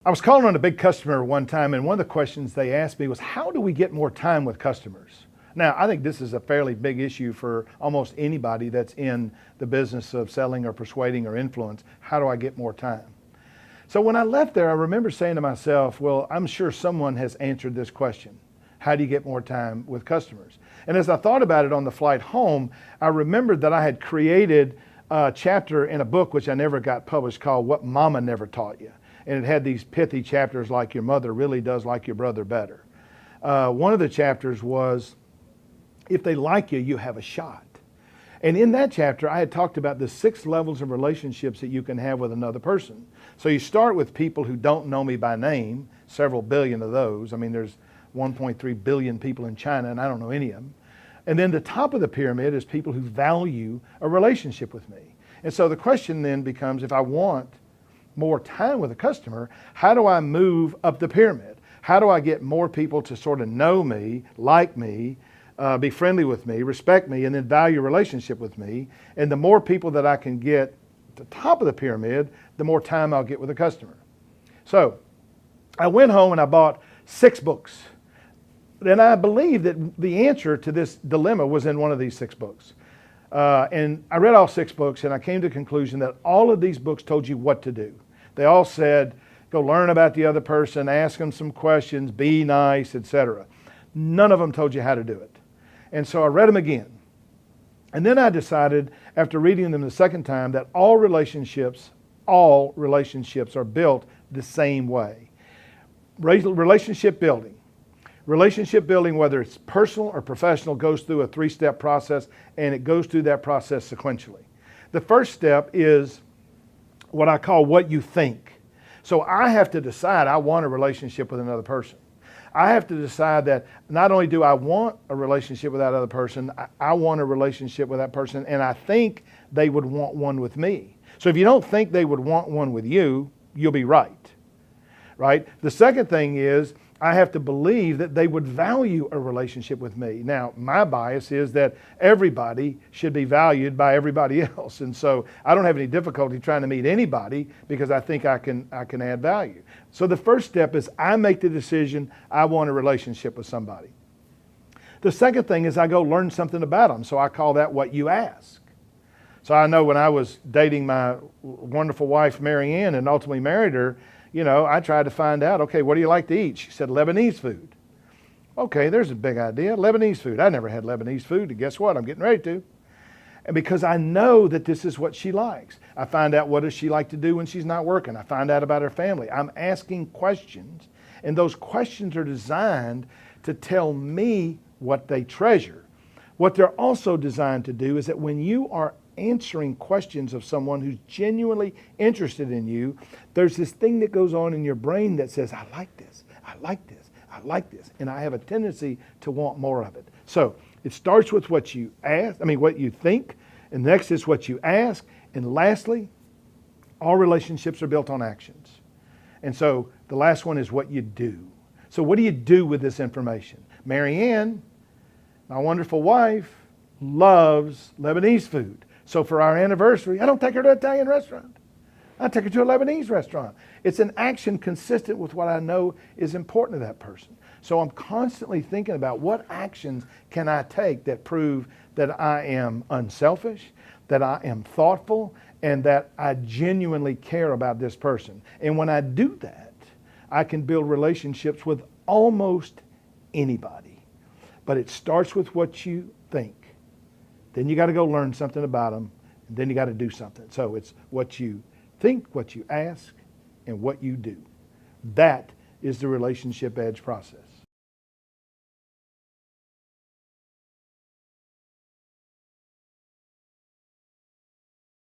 I was calling on a big customer one time, and one of the questions they asked me was, how do we get more time with customers? Now, I think this is a fairly big issue for almost anybody that's in the business of selling or persuading or influence. How do I get more time? So when I left there, I remember saying to myself, well, I'm sure someone has answered this question. How do you get more time with customers? And as I thought about it on the flight home, I remembered that I had created a chapter in a book which I never got published called What Mama Never Taught You. And it had these pithy chapters like your mother really does like your brother better. One of the chapters was, if they like you, you have a shot. And in that chapter, I had talked about the 6 levels of relationships that you can have with another person. So you start with people who don't know me by name, several billion of those. I mean, there's 1.3 billion people in China, and I don't know any of them. And then the top of the pyramid is people who value a relationship with me. And so the question then becomes, if I want more time with a customer, how do I move up the pyramid? How do I get more people to sort of know me, like me, be friendly with me, respect me, and then value a relationship with me? And the more people that I can get at the top of the pyramid, the more time I'll get with a customer. So I went home and I bought 6 books. And I believe that the answer to this dilemma was in one of these 6 books. And I read all 6 books, and I came to the conclusion that all of these books told you what to do. They all said, go learn about the other person, ask them some questions, be nice, etc. None of them told you how to do it. And so I read them again. And then I decided, after reading them the second time, that all relationships are built the same way. Relationship building. Relationship building, whether it's personal or professional, goes through a 3-step process, and it goes through that process sequentially. The first step is what I call what you think. So I have to decide I want a relationship with another person. I have to decide that not only do I want a relationship with that other person, I want a relationship with that person, and I think they would want one with me. So if you don't think they would want one with you, you'll be right. Right? The second thing is, I have to believe that they would value a relationship with me. Now, my bias is that everybody should be valued by everybody else. And so I don't have any difficulty trying to meet anybody because I think I can add value. So the first step is I make the decision I want a relationship with somebody. The second thing is I go learn something about them. So I call that what you ask. So I know when I was dating my wonderful wife, Mary Ann, and ultimately married her, you know, I tried to find out, okay, what do you like to eat? She said, Lebanese food. Okay, there's a big idea. Lebanese food. I never had Lebanese food, and guess what? I'm getting ready to. And because I know that this is what she likes. I find out what does she like to do when she's not working. I find out about her family. I'm asking questions, and those questions are designed to tell me what they treasure. What they're also designed to do is that when you are answering questions of someone who's genuinely interested in you, there's this thing that goes on in your brain that says, I like this, I like this, I like this, and I have a tendency to want more of it. So it starts with what you what you think, and next is what you ask, and lastly, all relationships are built on actions. And so the last one is what you do. So what do you do with this information? Mary Ann, my wonderful wife, loves Lebanese food. So for our anniversary, I don't take her to an Italian restaurant. I take her to a Lebanese restaurant. It's an action consistent with what I know is important to that person. So I'm constantly thinking about what actions can I take that prove that I am unselfish, that I am thoughtful, and that I genuinely care about this person. And when I do that, I can build relationships with almost anybody. But it starts with what you think. Then you got to go learn something about them, and then you got to do something. So it's what you think, what you ask, and what you do. That is the relationship edge process.